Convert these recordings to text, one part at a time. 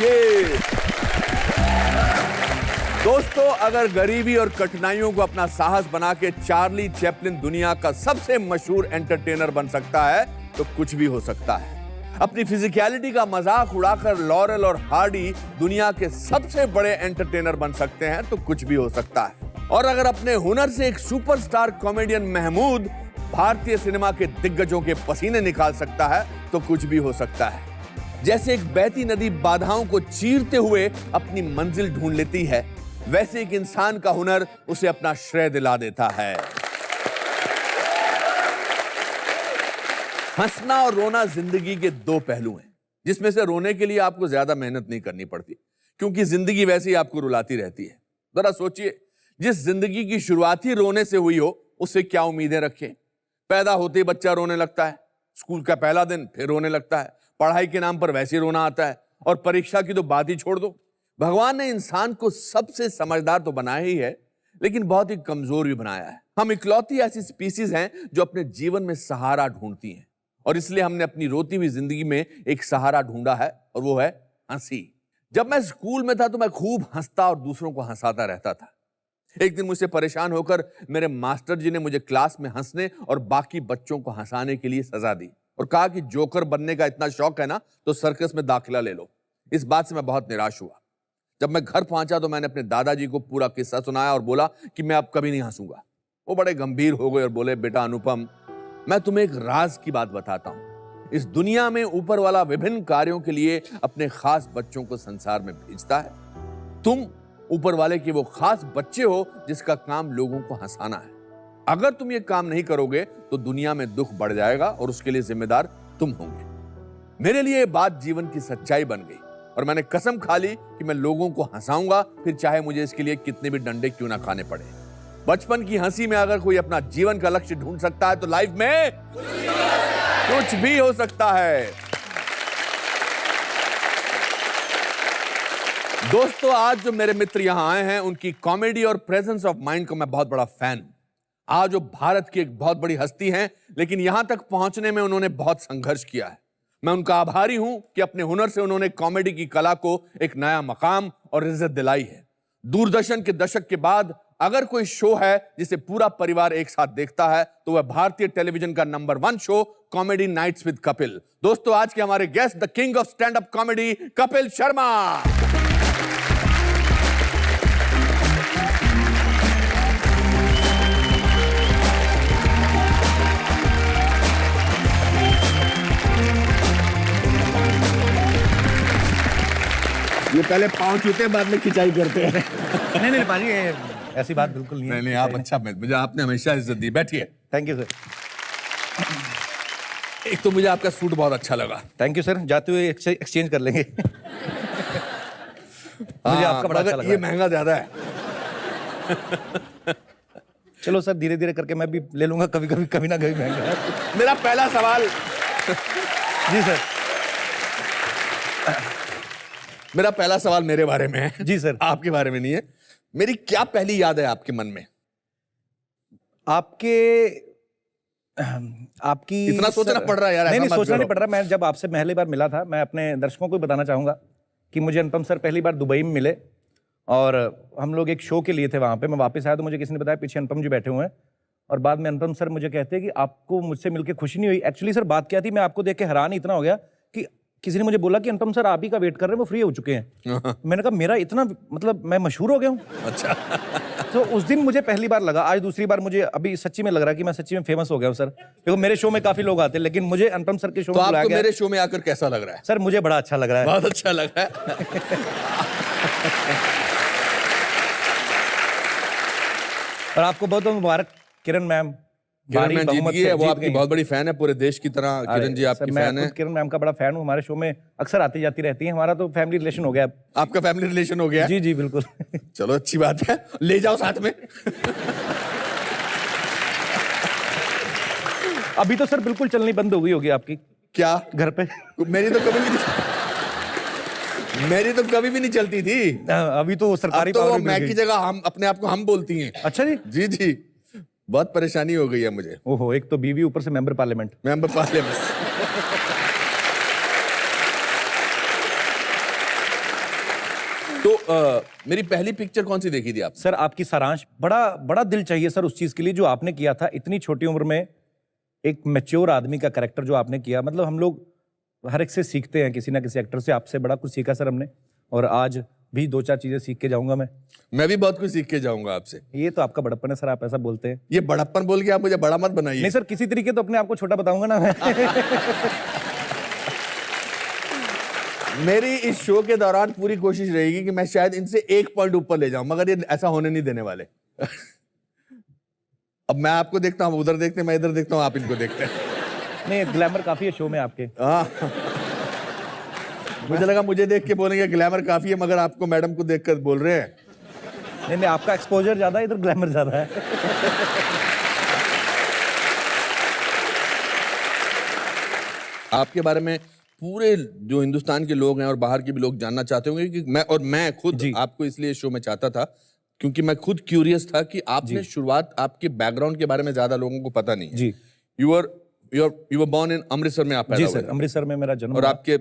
ये दोस्तों, अगर गरीबी और कठिनाइयों को अपना साहस बना के चार्ली चैपलिन दुनिया का सबसे मशहूर एंटरटेनर बन सकता है तो कुछ भी हो सकता है। अपनी फिजिकलिटी का मजाक उड़ाकर लॉरेल और हार्डी दुनिया के सबसे बड़े एंटरटेनर बन सकते हैं तो कुछ भी हो सकता है। और अगर अपने हुनर से एक सुपरस्टार कॉमेडियन महमूद भारतीय सिनेमा के दिग्गजों के पसीने निकाल सकता है तो कुछ भी हो सकता है। जैसे एक बहती नदी बाधाओं को चीरते हुए अपनी मंजिल ढूंढ लेती है, वैसे एक इंसान का हुनर उसे अपना श्रेय दिला देता है। हंसना और रोना जिंदगी के दो पहलू हैं, जिसमें से रोने के लिए आपको ज्यादा मेहनत नहीं करनी पड़ती, क्योंकि जिंदगी वैसे ही आपको रुलाती रहती है। जरा सोचिए, जिस जिंदगी की शुरुआत ही रोने से हुई हो, उससे क्या उम्मीदें रखें। पैदा होते ही बच्चा रोने लगता है, स्कूल का पहला दिन फिर रोने लगता है, पढ़ाई के नाम पर वैसे ही रोना आता है, और परीक्षा की तो बात ही छोड़ दो। भगवान ने इंसान को सबसे समझदार तो बनाया ही है, लेकिन बहुत ही कमजोर भी बनाया है। हम इकलौती ऐसी स्पीसीज हैं जो अपने जीवन में सहारा ढूंढती हैं, और इसलिए हमने अपनी रोती हुई जिंदगी में एक सहारा ढूंढा है, और वो है हंसी। जब मैं स्कूल में था तो मैं खूब हंसता और दूसरों को हंसाता रहता था। एक दिन मुझसे परेशान होकर मेरे मास्टर जी ने मुझे क्लास में हंसने और बाकी बच्चों को हंसाने के लिए सजा दी, और कहा कि जोकर बनने का इतना शौक है ना तो सर्कस में दाखिला ले लो। इस बात से मैं बहुत निराश हुआ। जब मैं घर पहुंचा तो मैंने अपने दादाजी को पूरा किस्सा सुनाया और बोला कि मैं अब कभी नहीं हंसूंगा। वो बड़े गंभीर हो गए और बोले, बेटा अनुपम, मैं तुम्हें एक राज की बात बताता हूं। इस दुनिया में ऊपर वाला विभिन्न कार्यों के लिए अपने खास बच्चों को संसार में भेजता है। तुम ऊपर वाले के वो खास बच्चे हो जिसका काम लोगों को हंसाना है। अगर तुम ये काम नहीं करोगे तो दुनिया में दुख बढ़ जाएगा और उसके लिए जिम्मेदार तुम होंगे। मेरे लिए ये बात जीवन की सच्चाई बन गई, और मैंने कसम खा ली कि मैं लोगों को हंसाऊंगा, फिर चाहे मुझे इसके लिए कितने भी डंडे क्यों ना खाने पड़े। बचपन की हंसी में अगर कोई अपना जीवन का लक्ष्य ढूंढ सकता है तो लाइफ में कुछ भी हो सकता है। दोस्तों, आज जो मेरे मित्र यहां आए हैं, उनकी कॉमेडी और प्रेजेंस ऑफ माइंड का मैं बहुत बड़ा फैन हूं। आज वो भारत की एक बहुत बड़ी हस्ती हैं, लेकिन यहां तक पहुंचने में उन्होंने बहुत संघर्ष किया है। मैं उनका आभारी हूं कि अपने हुनर से उन्होंने कॉमेडी की कला को एक नया मकाम और इज्जत दिलाई है। दूरदर्शन के दशक के बाद अगर कोई शो है जिसे पूरा परिवार एक साथ देखता है तो वह भारतीय टेलीविजन का number 1 show comedy nights with Kapil. दोस्तों, आज के हमारे guest the king of stand up comedy Kapil Sharma. ये पहले पांव छूते बाद में खिंचाई करते हैं। नहीं पाजी, ऐसी बात बिल्कुल नहीं है। नहीं, आप अच्छा, मुझे आपने हमेशा इज्जत दी। बैठिए। Thank you sir. एक तो मुझे आपका सूट बहुत अच्छा लगा। Thank you sir. जाते हुए एक्सचेंज कर लेंगे। मुझे आपका बड़ा अच्छा लगा। ये महंगा ज्यादा है। चलो सर, धीरे धीरे करके मैं भी ले लूंगा, कभी कभी कभी ना कभी महंगा। मेरा पहला सवाल जी सर। मेरा पहला सवाल मेरे बारे में है। जी सर। आपके बारे में नहीं है। मेरी क्या पहली याद है आपके मन में? आपकी इतना सोचना पड़ रहा है यार। नहीं, सोचना नहीं पड़ रहा। मैं जब आपसे पहली बार मिला था, मैं अपने दर्शकों को बताना चाहूंगा कि मुझे अनुपम सर पहली बार दुबई में मिले, और हम लोग एक शो के लिए थे वहां पे। मैं वापस आया तो मुझे किसी ने बताया पीछे अनुपम जी बैठे हुए हैं, और बाद में अनुपम सर मुझे कहते हैं कि आपको मुझसे मिलकर खुशी नहीं हुई। एक्चुअली सर बात क्या थी, मैं आपको देख के हैरान इतना हो गया कि किसी ने मुझे बोला कि अनुपम सर आप ही का वेट कर रहे हैं, वो फ्री हो चुके हैं। मैंने कहा मेरा इतना, मतलब मैं मशहूर हो गया हूँ। अच्छा। तो उस दिन मुझे पहली बार लगा। आज दूसरी बार मुझे अभी सच्ची में लग रहा है कि मैं सच्ची में फेमस हो गया हूँ सर। देखो, मेरे शो में काफी लोग आते हैं, लेकिन मुझे अनुपम सर के शो में बुलाया गया। मेरे शो में आकर कैसा लग रहा है? सर मुझे बड़ा अच्छा लग रहा है। बहुत अच्छा लग रहा है। और आपको बहुत बहुत मुबारक किरण मैम। किरण मैम जीत गई है। वो आपकी बहुत बड़ी फैन है, पूरे देश की तरह किरण जी आपकी फैन है। किरण मैम का बड़ा फैन हूँ। हमारे शो में अक्सर आती जाती रहती है। हमारा तो फैमिली रिलेशन हो गया। आपका फैमिली रिलेशन हो गया? जी जी बिल्कुल। चलो अच्छी बात है, ले जाओ साथ में। अभी तो सर बिल्कुल चलनी बंद हो गई होगी आपकी। क्या? घर पे? मेरी तो कभी भी नहीं चलती थी। अभी तो सरकारी तो मैं की जगह हम अपने आप को हम बोलती हैं। अच्छा जी। जी जी, बहुत परेशानी हो गई है मुझे। ओहो, एक तो बीवी, ऊपर से मेंबर पार्लियामेंट। मेरी पहली पिक्चर कौन सी देखी थी आप? सर आपकी सारांश, बड़ा बड़ा दिल चाहिए सर उस चीज के लिए जो आपने किया था। इतनी छोटी उम्र में एक मैच्योर आदमी का कैरेक्टर जो आपने किया, मतलब हम लोग हर एक से सीखते हैं, किसी ना किसी एक्टर से। आपसे बड़ा कुछ सीखा सर हमने, और आज भी 2-4 चीजें सीख के जाऊंगा मैं भी बहुत कुछ सीख के जाऊंगा आपसे। ये तो आपका बड़प्पन है सर, आप ऐसा बोलते हैं। ये बड़प्पन बोल के आप मुझे बड़ा मत बनाइए। नहीं सर, किसी तरीके तो अपने आप को छोटा बताऊंगा ना मैं। मेरी इस शो के दौरान पूरी कोशिश रहेगी कि मैं शायद इनसे 1 पॉइंट ऊपर ले जाऊं, मगर ये ऐसा होने नहीं देने वाले। अब मैं आपको देखता हूं, उधर देखते हैं, मैं इधर देखता हूं, आप इनको देखते हैं। नहीं, ग्लैमर काफी है शो में आपके। मुझे लगा मुझे देख के बोलेंगे ग्लैमर काफी है, मगर आपको मैडम को देखकर बोल रहे हैं। नहीं, आपका एक्सपोजर ज्यादा है, इधर ग्लैमर ज्यादा है। आपके बारे में पूरे जो हिंदुस्तान के लोग हैं और बाहर के भी लोग जानना चाहते होंगे कि मैं खुद आपको इसलिए शो में चाहता था क्योंकि मैं खुद क्यूरियस था कि आपने शुरुआत, आपके बैकग्राउंड के बारे में ज्यादा लोगों को पता नहीं है। जी। You were born in Amritsar में, आप पैदा हुए? जी सर, अमृतसर में मेरा जन्म। और आपके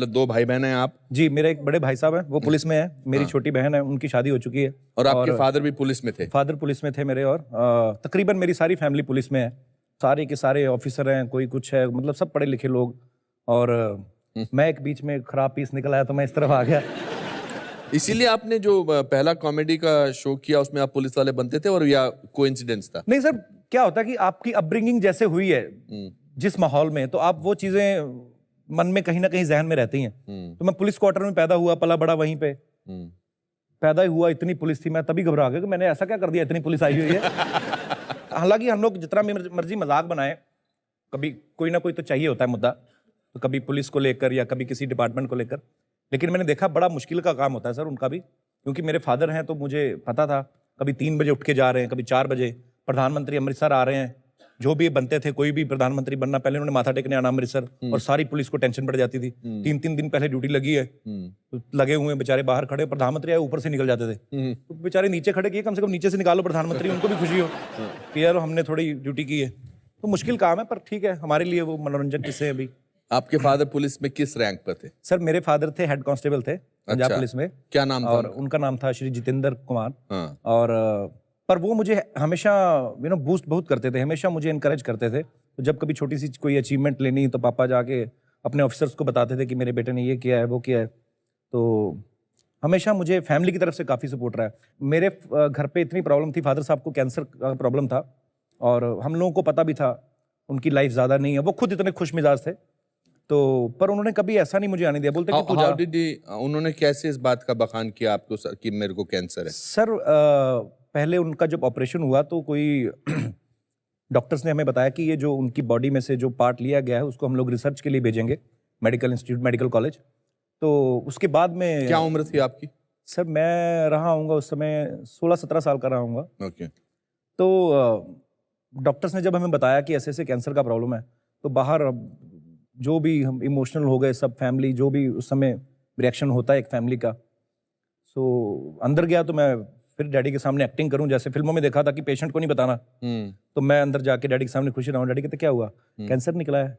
2 भाई बहन हैं आप? जी, मेरे एक बड़े भाई साहब हैं, वो पुलिस में है। मेरी छोटी बहन है, उनकी शादी हो चुकी है। और आपके फादर भी पुलिस में थे? फादर पुलिस में थे मेरे, और तकरीबन मेरी सारी फैमिली पुलिस में है। सारे के सारे ऑफिसर हैं, कोई कुछ है, मतलब सब पढ़े लिखे लोग। और मैं एक बीच में खराब पीस निकल आया तो मैं इस तरफ आ गया। इसीलिए आपने जो पहला कॉमेडी का शो किया उसमें आप पुलिस वाले बनते थे, और या कोइंसिडेंस था? नहीं सर, क्या होता है कि आपकी अपब्रिंगिंग जैसे हुई है जिस माहौल में, तो आप वो चीजें मन में कहीं ना कहीं जहन में रहती हैं। तो मैं पुलिस क्वार्टर में पैदा हुआ, पला बड़ा वहीं पे। पैदा ही हुआ, इतनी पुलिस थी, मैं तभी घबरा गया कि मैंने ऐसा क्या कर दिया, इतनी पुलिस आई हुई है। हालांकि हम लोग जितना मर्जी मजाक बनाए, कभी कोई ना कोई तो चाहिए होता है मुद्दा, तो कभी पुलिस को लेकर या कभी किसी डिपार्टमेंट को लेकर। लेकिन मैंने देखा बड़ा मुश्किल का काम होता है सर उनका भी, क्योंकि मेरे फादर हैं तो मुझे पता था, कभी 3 बजे उठ के जा रहे हैं, कभी 4 बजे। प्रधानमंत्री अमृतसर आ रहे हैं, जो भी बनते थे, कोई भी प्रधानमंत्री बनना, पहले उन्होंने माथा टेकने आना अमृतसर, और सारी पुलिस को टेंशन पड़ जाती थी। 3-3 दिन पहले ड्यूटी लगी है, तो लगे हुए बेचारे बाहर खड़े, प्रधानमंत्री आए ऊपर से निकल जाते थे, तो बेचारे नीचे खड़े किए, कम से कम नीचे से निकालो प्रधानमंत्री, उनको भी खुशी हो कि यार हमने थोड़ी ड्यूटी की है। तो मुश्किल काम है, पर ठीक है, हमारे लिए वो मनोरंजक किस्से हैं अभी। आपके फादर पुलिस में किस रैंक पर थे? सर मेरे फादर थे हेड कांस्टेबल थे पंजाब पुलिस में। क्या नाम था? और उनका नाम था श्री जितेंद्र कुमार। और पर वो मुझे हमेशा बूस्ट बहुत करते थे, हमेशा मुझे इनकरेज करते थे। तो जब कभी छोटी सी कोई अचीवमेंट लेनी तो पापा जाके अपने ऑफिसर्स को बताते थे कि मेरे बेटे ने ये किया है, वो किया है। तो हमेशा मुझे फैमिली की तरफ से काफ़ी सपोर्ट रहा है। मेरे घर पे इतनी प्रॉब्लम थी, फादर साहब को कैंसर का प्रॉब्लम था, और हम लोगों को पता भी था उनकी लाइफ ज़्यादा नहीं है। वो खुद इतने खुश मिजाज थे, तो पर उन्होंने कभी ऐसा नहीं मुझे आने दिया। बोलते कि तू जा। उन्होंने कैसे इस बात का बखान किया आपको सर कि मेरे को कैंसर है? सर पहले उनका जब ऑपरेशन हुआ तो कोई डॉक्टर्स ने हमें बताया कि ये जो उनकी बॉडी में से जो पार्ट लिया गया है उसको हम लोग रिसर्च के लिए भेजेंगे मेडिकल इंस्टीट्यूट, मेडिकल कॉलेज। तो उसके बाद में क्या उम्र थी आपकी? सर मैं रहा हूँगा उस समय 16-17 साल का रहा हूँगा। ओके। तो डॉक्टर्स ने जब हमें बताया कि ऐसे ऐसे कैंसर का प्रॉब्लम है, तो बाहर जो भी हम इमोशनल हो गए सब, फैमिली जो भी उस समय रिएक्शन होता है एक फैमिली का। सो अंदर गया तो मैं फिर डैडी के सामने एक्टिंग करूं, जैसे फिल्मों में देखा था कि पेशेंट को नहीं बताना। तो मैं अंदर जाके डैडी के सामने खुशी रहा हूँ। डैडी कहते क्या हुआ? कैंसर निकला है।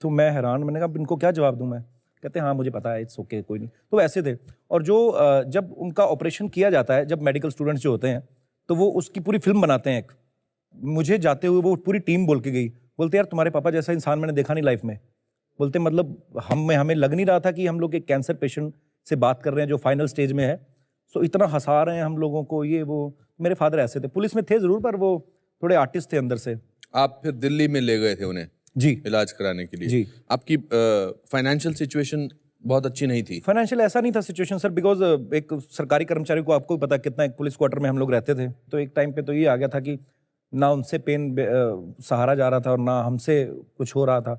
तो मैं हैरान, मैंने कहा इनको क्या जवाब दूं मैं? कहते हाँ मुझे पता है, इट्स ओके, कोई नहीं। तो ऐसे थे। और जो जब उनका ऑपरेशन किया जाता है, जब मेडिकल स्टूडेंट्स जो होते हैं तो वो उसकी पूरी फिल्म बनाते हैं। मुझे जाते हुए वो पूरी टीम बोल के गई, बोलते यार तुम्हारे पापा जैसा इंसान मैंने देखा नहीं लाइफ में। बोलते मतलब हमें लग नहीं रहा था कि हम लोग एक कैंसर पेशेंट से बात कर रहे हैं जो फाइनल स्टेज में है। सो इतना हंसा रहे हैं हम लोगों को, ये वो। मेरे फादर ऐसे थे, पुलिस में थे जरूर, पर वो थोड़े आर्टिस्ट थे अंदर से। आप फिर दिल्ली में ले गए थे उन्हें जी इलाज कराने के लिए? जी। आपकी फाइनेंशियल सिचुएशन बहुत अच्छी नहीं थी? फाइनेंशियल ऐसा नहीं था सिचुएशन सर, बिकॉज एक सरकारी कर्मचारी को आपको पता कितना, एक पुलिस क्वार्टर में हम लोग रहते थे, तो एक टाइम पे तो ये आ गया था कि ना उनसे पेन सहारा जा रहा था और ना हमसे कुछ हो रहा था।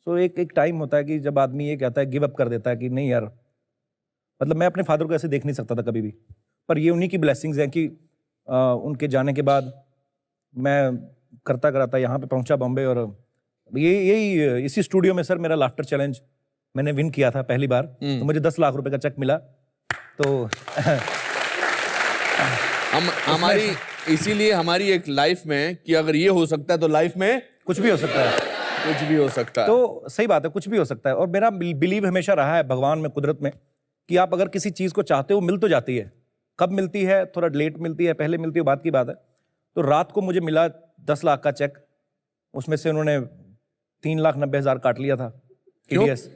सो एक टाइम होता है कि जब आदमी ये कहता है, गिव अप कर देता है कि नहीं यार, मतलब मैं अपने फादर को ऐसे देख नहीं सकता था कभी भी। पर ये उन्हीं की ब्लेसिंग्स हैं कि उनके जाने के बाद मैं करता कराता यहाँ पे पहुँचा बॉम्बे, और यही इसी स्टूडियो में सर मेरा लाफ्टर चैलेंज मैंने विन किया था पहली बार। तो मुझे 10 लाख रुपए का चेक मिला। तो हमारी इसीलिए हमारी एक लाइफ में कि अगर ये हो सकता है तो लाइफ में कुछ भी हो सकता है, कुछ भी हो सकता है। तो सही बात है, कुछ भी हो सकता है। और मेरा बिलीव हमेशा रहा है भगवान में, कुदरत में, कि आप अगर किसी चीज़ को चाहते हो मिल तो जाती है, कब मिलती है, थोड़ा लेट मिलती है, पहले मिलती है, बात की बात है। तो रात को मुझे मिला 10 लाख का चेक, उसमें से उन्होंने 3,90,000 काट लिया था टीडीएस।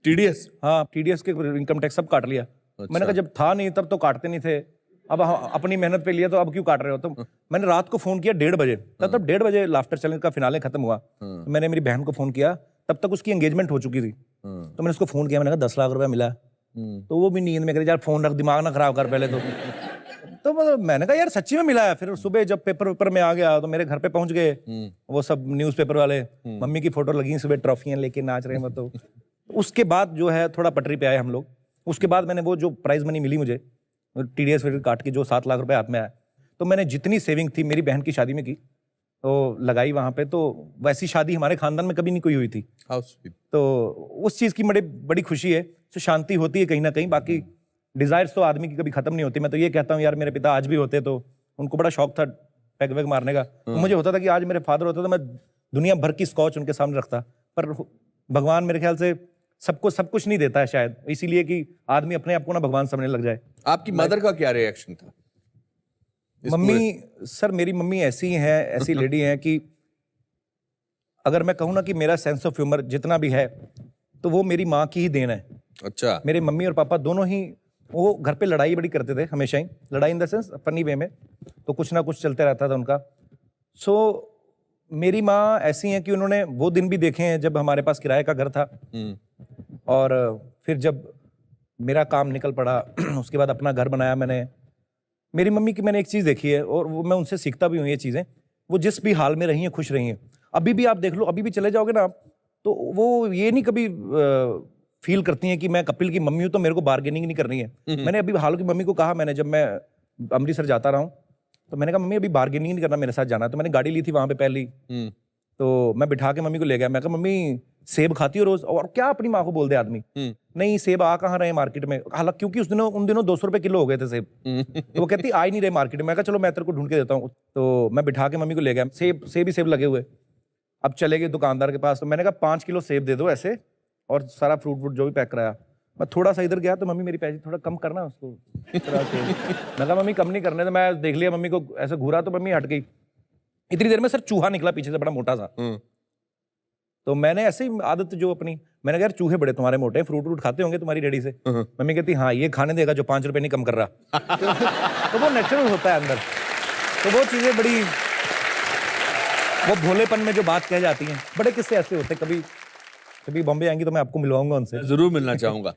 टीडीएस? हाँ, टीडीएस के इनकम टैक्स सब काट लिया। मैंने कहा जब था नहीं तब तो काटते नहीं थे, अब अपनी मेहनत पे लिया तो अब क्यों काट रहे हो? तो मैंने रात को फोन किया 1:30 बजे, तब 1:30 बजे लाफ्टर चैलेंज का फिनाले खत्म हुआ। तो मैंने मेरी बहन को फोन किया, तब तक उसकी एंगेजमेंट हो चुकी थी। तो मैंने उसको फोन किया, मैंने कहा 10 लाख रुपया मिला। तो वो भी नींद में कह रही यार फोन रख, दिमाग ना खराब कर पहले तो मैंने कहा यार सच्ची में मिला है। फिर सुबह जब पेपर में आ गया तो मेरे घर पे पहुंच गए वो सब न्यूज़पेपर वाले, मम्मी की फोटो लगी सुबह ट्रॉफियां लेके नाच रहे हैं। तो उसके बाद जो है थोड़ा पटरी पे आए हम लोग। उसके बाद मैंने वो जो प्राइज मनी मिली मुझे टीडीएस काट के, जो 7 लाख रुपए हाथ में आया, तो मैंने जितनी सेविंग थी मेरी बहन की शादी में की तो लगाई वहां पे। तो वैसी शादी हमारे खानदान में कभी नहीं कोई हुई थी। तो उस चीज की बड़ी खुशी है। तो शांति होती है कहीं ना कहीं। बाकी डिजायर्स तो आदमी की कभी खत्म नहीं होती। मैं तो ये कहता हूँ यार, मेरे पिता आज भी होते तो उनको बड़ा शौक था पैग वैग मारने का। तो मुझे होता था कि आज मेरे फादर होते तो मैं दुनिया भर की स्कॉच उनके सामने रखता। पर भगवान मेरे ख्याल से सबको सब कुछ नहीं देता है शायद, इसीलिए कि आदमी अपने आप को ना भगवान समझने लग जाए। आपकी मदर का क्या रिएक्शन था? मम्मी, सर मेरी मम्मी ऐसी हैं, ऐसी लेडी हैं कि अगर मैं कहूँ ना कि मेरा सेंस ऑफ ह्यूमर जितना भी है तो वो मेरी माँ की ही देन है। अच्छा। मेरे मम्मी और पापा दोनों ही, वो घर पे लड़ाई बड़ी करते थे हमेशा ही, लड़ाई in the sense funny way में, तो कुछ ना कुछ चलते रहता था उनका। सो मेरी माँ ऐसी हैं कि उन्होंने वो दिन भी देखे हैं जब हमारे पास किराए का घर था, और फिर जब मेरा काम निकल पड़ा उसके बाद अपना घर बनाया मैंने। मेरी मम्मी की मैंने एक चीज़ देखी है और वो मैं उनसे सीखता भी हूँ ये चीज़ें, वो जिस भी हाल में रही हैं खुश रही हैं। अभी भी आप देख लो, अभी भी चले जाओगे ना आप, तो वो ये नहीं कभी फील करती हैं कि मैं कपिल की मम्मी हूँ तो मेरे को बार्गेनिंग नहीं करनी है। मैंने अभी हाल की मम्मी को कहा, मैंने जब मैं अमृतसर जाता रहा हूँ तो मैंने कहा मम्मी अभी बार्गेनिंग नहीं करना, मेरे साथ जाना है। तो मैंने गाड़ी ली थी वहाँ पे पहली, तो मैं बिठा के मम्मी को ले गया। मैं कहा मम्मी सेब खाती हो रोज? और क्या अपनी माँ को बोल दे आदमी, नहीं सेब आ कहाँ रहे मार्केट में, हालांकि क्योंकि उन दिनों 200 रुपए किलो हो गए थे सेब। तो वो कहती आ ही नहीं रहे मार्केट में। मैं कहा चलो मैं तेरे को ढूंढ के देता हूँ। तो मैं बिठा के मम्मी को ले गया, सेब ही सेब लगे हुए। अब चले गए दुकानदार के पास, तो मैंने कहा 5 किलो सेब दे दो ऐसे, और सारा फ्रूट व्रूट जो भी पैक कराया। मैं थोड़ा सा इधर गया तो मम्मी मेरी पैसे थोड़ा कम करना उसको मैं कहा मम्मी कम नहीं करने। तो मैं देख लिया मम्मी को ऐसे घूरा तो मम्मी हट गई। इतनी देर में सर चूहा निकला पीछे से, बड़ा मोटा सा। तो मैंने ऐसे ही आदत जो अपनी, मैंने कहा यार चूहे बड़े तुम्हारे मोटे, फ्रूट व्रूट खाते होंगे तुम्हारी डैडी से। मम्मी कहती हाँ ये खाने देगा जो 5 रुपए नहीं कम कर रहा। तो वो नेचुरल होता है अंदर। तो वो चीजें बड़ी, वो भोलेपन में जो बात कह जाती हैं, बड़े किस्से ऐसे होते हैं। कभी बॉम्बे आएंगी तो मैं आपको मिलवाऊंगा उनसे, जरूर मिलना चाहूंगा।